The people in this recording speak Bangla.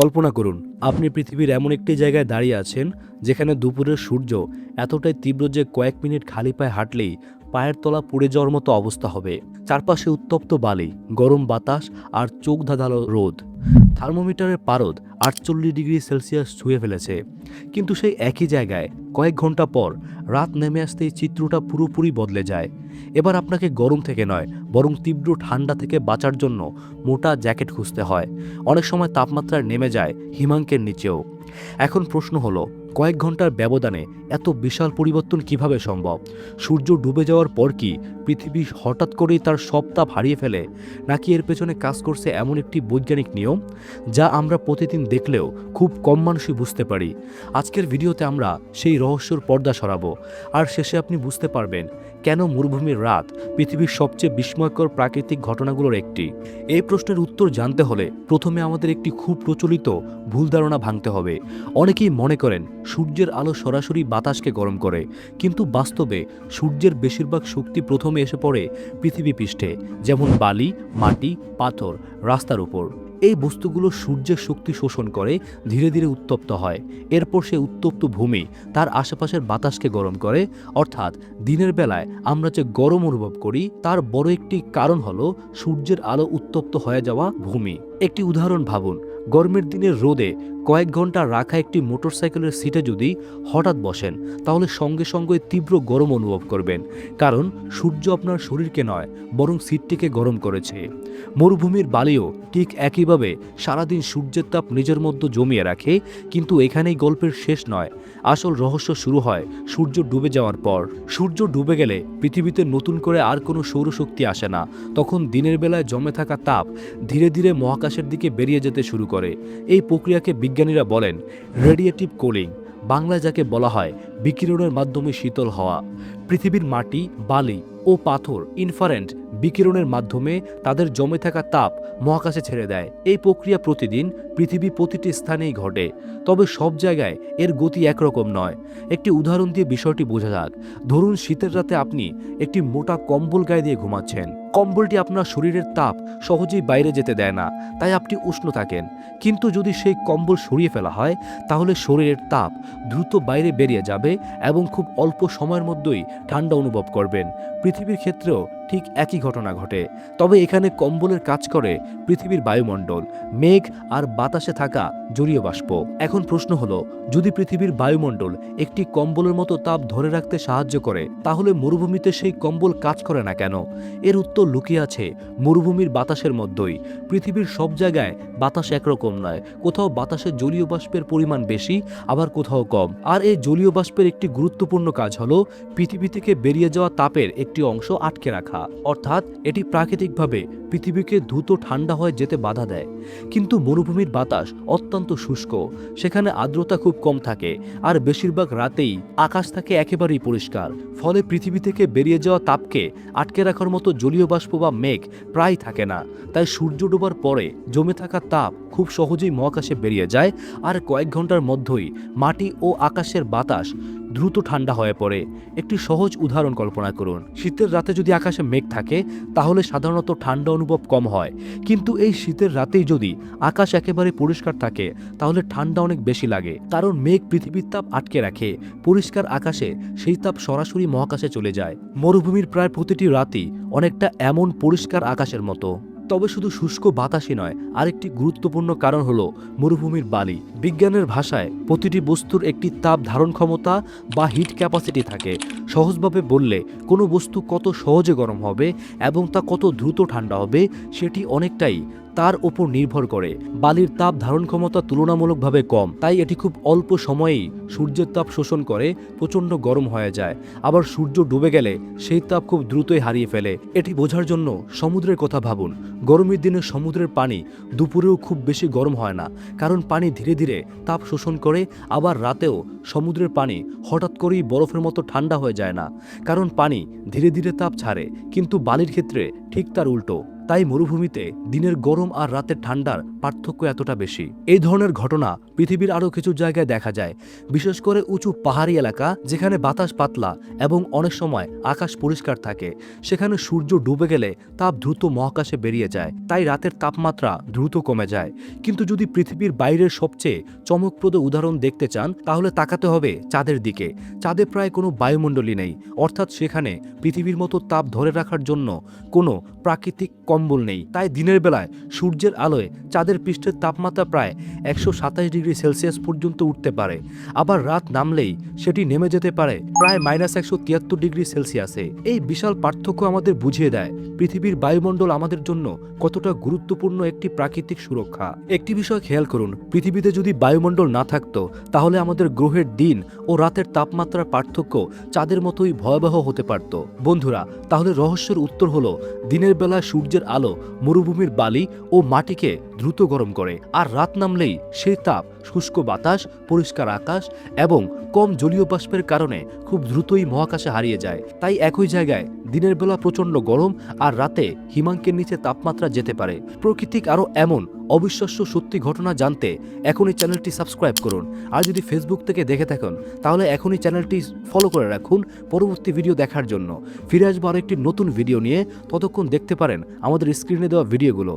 কল্পনা করুন, আপনি পৃথিবীর এমন একটি জায়গায় দাঁড়িয়ে আছেন যেখানে দুপুরের সূর্য এতটাই তীব্র যে কয়েক মিনিট খালি পায়ে হাঁটলেই পায়ের তলা পুড়ে যাওয়ার মতো অবস্থা হবে। চারপাশে উত্তপ্ত বালি, গরম বাতাস আর চোখ ধাঁধানো রোদ। থার্মোমিটারের পারদ 48 ডিগ্রি সেলসিয়াস ছুঁয়ে ফেলেছে। কিন্তু সেই একই জায়গায় কয়েক ঘন্টা পর রাত নেমে আসতেই চিত্রটা পুরোপুরি বদলে যায়। এবার আপনাকে গরম থেকে নয়, বরং তীব্র ঠান্ডা থেকে বাঁচার জন্য মোটা জ্যাকেট খুঁজতে হয়। অনেক সময় তাপমাত্রা নেমে যায় হিমাঙ্কের নিচেও। এখন প্রশ্ন হলো, কয়েক ঘন্টার ব্যবধানে এত বিশাল পরিবর্তন কিভাবে সম্ভব? সূর্য ডুবে যাওয়ার পর কি পৃথিবী হঠাৎ করেই তার সব তাপ হারিয়ে ফেলে, নাকি এর পেছনে কাজ করছে এমন একটি বৈজ্ঞানিক নিয়ম যা আমরা প্রতিদিন দেখলেও খুব কম মানুষই বুঝতে পারি? আজকের ভিডিওতে আমরা সেই রহস্যর পর্দা সরাবো, আর শেষে আপনি বুঝতে পারবেন কেন মরুভূমির রাত পৃথিবীর সবচেয়ে বিস্ময়কর প্রাকৃতিক ঘটনাগুলোর একটি। এই প্রশ্নের উত্তর জানতে হলে প্রথমে আমাদের একটি খুব প্রচলিত ভুল ধারণা ভাঙতে হবে। অনেকেই মনে করেন সূর্যের আলো সরাসরি বাতাসকে গরম করে, কিন্তু বাস্তবে সূর্যের বেশিরভাগ শক্তি প্রথমে এসে পড়ে পৃথিবী পৃষ্ঠে, যেমন বালি, মাটি, পাথর, রাস্তার উপর। এই বস্তুগুলো সূর্যের শক্তি শোষণ করে ধীরে ধীরে উত্তপ্ত হয়। এরপর সে উত্তপ্ত ভূমি তার আশেপাশের বাতাসকে গরম করে। অর্থাৎ দিনের বেলায় আমরা যে গরম অনুভব করি তার বড় একটি কারণ হলো সূর্যের আলো উত্তপ্ত হয়ে যাওয়া ভূমি। একটি উদাহরণ ভাবুন, গরমের দিনের রোদে কয়েক ঘন্টা রাখা একটি মোটরসাইকেলের সিটে যদি হঠাৎ বসেন, তাহলে সঙ্গে সঙ্গে তীব্র গরম অনুভব করবেন, কারণ সূর্য আপনার শরীরকে নয় বরং সিটটিকে গরম করেছে। মরুভূমির বালিও ঠিক একইভাবে সারাদিন সূর্যের তাপ নিজের মধ্যে জমিয়ে রাখে। কিন্তু এখানেই গল্পের শেষ নয়। আসল রহস্য শুরু হয় সূর্য ডুবে যাওয়ার পর। সূর্য ডুবে গেলে পৃথিবীতে নতুন করে আর কোনো সৌরশক্তি আসে না। তখন দিনের বেলায় জমে থাকা তাপ ধীরে ধীরে মহাকাশের দিকে বেরিয়ে যেতে শুরু করে। এই প্রক্রিয়াকে বিজ্ঞানীরা বলেন রেডিয়েটিভ কুলিং, বাংলায় যাকে বলা হয় বিকিরণের মাধ্যমে শীতল হওয়া। পৃথিবীর মাটি, বালি ও পাথর ইনফ্রারেড বিকিরণের মাধ্যমে তাদের জমে থাকা তাপ মহাকাশে ছেড়ে দেয়। এই প্রক্রিয়া প্রতিদিন পৃথিবীর প্রতিটি স্থানেই ঘটে, তবে সব জায়গায় এর গতি একরকম নয়। একটি উদাহরণ দিয়ে বিষয়টি বোঝা যাক। ধরুন শীতের রাতে আপনি একটি মোটা কম্বল গায়ে দিয়ে ঘুমাচ্ছেন। কম্বলটি আপনার শরীরের তাপ সহজেই বাইরে যেতে দেয় না, তাই আপনি উষ্ণ থাকেন। কিন্তু যদি সেই কম্বল সরিয়ে ফেলা হয়, তাহলে শরীরের তাপ দ্রুত বাইরে বেরিয়ে যাবে এবং খুব অল্প সময়ের মধ্যেই ঠান্ডা অনুভব করবেন। পৃথিবীর ক্ষেত্রেও ঠিক একই ঘটনা ঘটে, তবে এখানে কম্বলের কাজ করে পৃথিবীর বায়ুমণ্ডল, মেঘ আর বাতাসে থাকা জলীয় বাষ্প। এখন প্রশ্ন হলো, যদি পৃথিবীর বায়ুমণ্ডল একটি কম্বলের মতো তাপ ধরে রাখতে সাহায্য করে, তাহলে মরুভূমিতে সেই কম্বল কাজ করে না কেন? এর উত্তর লুকিয়ে আছে মরুভূমির বাতাসের মধ্যেই। পৃথিবীর সব জায়গায় বাতাস একরকম নয়। কোথাও বাতাসে জলীয় বাষ্পের পরিমাণ বেশি, আবার কোথাও কম। আর এই জলীয় বাষ্পের একটি গুরুত্বপূর্ণ কাজ হলো পৃথিবী থেকে বেরিয়ে যাওয়া তাপের একটি অংশ আটকে রাখা। অর্থাৎ এটি প্রাকৃতিকভাবে পৃথিবীকে দ্রুত ঠান্ডা হয়ে যেতে বাধা দেয়। কিন্তু মরুভূমির বাতাস অত্যন্ত শুষ্ক, সেখানে আর্দ্রতা খুব কম থাকে, আর বেশিরভাগ রাতেই আকাশ থাকে একেবারেই পরিষ্কার। ফলে পৃথিবী থেকে বেরিয়ে যাওয়া তাপকে আটকে রাখার মতো জলীয় বাষ্প বা মেঘ প্রায় থাকে না। তাই সূর্য ডোবার পরে জমে থাকা তাপ খুব সহজেই মহাকাশে বেরিয়ে যায়, আর কয়েক ঘন্টার মধ্যেই মাটি ও আকাশের বাতাস দ্রুত ঠান্ডা হয়ে পড়ে। একটি সহজ উদাহরণ কল্পনা করুন, শীতের রাতে যদি আকাশে মেঘ থাকে, তাহলে সাধারণত ঠান্ডা অনুভব কম হয়। কিন্তু এই শীতের রাতেই যদি আকাশ একেবারে পরিষ্কার থাকে, তাহলে ঠান্ডা অনেক বেশি লাগে, কারণ মেঘ পৃথিবীর তাপ আটকে রাখে। পরিষ্কার আকাশে সেই তাপ সরাসরি মহাকাশে চলে যায়। মরুভূমির প্রায় প্রতিটি রাতই অনেকটা এমন পরিষ্কার আকাশের মতো। তবে শুধু শুষ্ক বাতাসই নয়, আরেকটি গুরুত্বপূর্ণ কারণ হলো মরুভূমির বালি। বিজ্ঞানের ভাষায় প্রতিটি বস্তুর একটি তাপ ধারণ ক্ষমতা বা হিট ক্যাপাসিটি থাকে। সহজভাবে বললে, কোনো বস্তু কত সহজে গরম হবে এবং তা কত দ্রুত ঠান্ডা হবে সেটি অনেকটাই তার ওপর নির্ভর করে। বালির তাপ ধারণ ক্ষমতা তুলনামূলকভাবে কম, তাই এটি খুব অল্প সময়েই সূর্যের তাপ শোষণ করে প্রচণ্ড গরম হয়ে যায়। আবার সূর্য ডুবে গেলে সেই তাপ খুব দ্রুতই হারিয়ে ফেলে। এটি বোঝার জন্য সমুদ্রের কথা ভাবুন। গরমের দিনে সমুদ্রের পানি দুপুরেও খুব বেশি গরম হয় না, কারণ পানি ধীরে ধীরে তাপ শোষণ করে। আবার রাতেও সমুদ্রের পানি হঠাৎ করেই বরফের মতো ঠান্ডা হয়ে যায় না, কারণ পানি ধীরে ধীরে তাপ ছাড়ে। কিন্তু বালির ক্ষেত্রে ঠিক তার উল্টো। তাই মরুভূমিতে দিনের গরম আর রাতের ঠান্ডার পার্থক্য এতটা বেশি। এই ধরনের ঘটনা পৃথিবীর আরও কিছু জায়গায় দেখা যায়, বিশেষ করে উঁচু পাহাড়ি এলাকা যেখানে বাতাস পাতলা এবং অনেক সময় আকাশ পরিষ্কার থাকে। সেখানে সূর্য ডুবে গেলে তাপ দ্রুত মহাকাশে বেরিয়ে যায়, তাই রাতের তাপমাত্রা দ্রুত কমে যায়। কিন্তু যদি পৃথিবীর বাইরের সবচেয়ে চমকপ্রদ উদাহরণ দেখতে চান তাহলে তাকাতে হবে চাঁদের দিকে। চাঁদে প্রায় কোনো বায়ুমণ্ডলই নেই, অর্থাৎ সেখানে পৃথিবীর মতো তাপ ধরে রাখার জন্য কোনো প্রাকৃতিক কম্বল নেই। তাই দিনের বেলায় সূর্যের আলোয় চাঁদের পৃষ্ঠের তাপমাত্রা প্রায় 127 ডিগ্রি সেলসিয়াস পর্যন্ত উঠতে পারে, আবার রাত নামলেই সেটি নেমে যেতে পারে প্রায় -173 ডিগ্রি সেলসিয়াসে। এই বিশাল পার্থক্য আমাদের বুঝিয়ে দেয় পৃথিবীর বায়ুমণ্ডল আমাদের জন্য কতটা গুরুত্বপূর্ণ একটি প্রাকৃতিক সুরক্ষা। একটি বিষয় খেয়াল করুন, পৃথিবীতে যদি বায়ুমণ্ডল না থাকতো তাহলে আমাদের গ্রহের দিন ও রাতের তাপমাত্রার পার্থক্য চাঁদের মতোই ভয়াবহ হতে পারত। বন্ধুরা, তাহলে রহস্যের উত্তর হলো দিনের বেলা সূর্যের আলো মরুভূমির বালি ও মাটিকে দ্রুত গরম করে, আর রাত নামলেই সেই তাপ শুষ্ক বাতাস, পরিষ্কার আকাশ এবং কম জলীয় বাষ্পের কারণে খুব দ্রুতই মহাকাশে হারিয়ে যায়। তাই একই জায়গায় দিনের বেলা প্রচণ্ড গরম আর রাতে হিমাঙ্কের নিচে তাপমাত্রা যেতে পারে। প্রকৃতিক আরও এমন অবিশ্বাস্য সত্যি ঘটনা জানতে এখনই চ্যানেলটি সাবস্ক্রাইব করুন। আর যদি ফেসবুক থেকে দেখে থাকেন তাহলে এখনই চ্যানেলটি ফলো করে রাখুন পরবর্তী ভিডিও দেখার জন্য। ফিরে আসবো আরও একটি নতুন ভিডিও নিয়ে, ততক্ষণ দেখতে পারেন আমাদের স্ক্রিনে দেওয়া ভিডিওগুলো।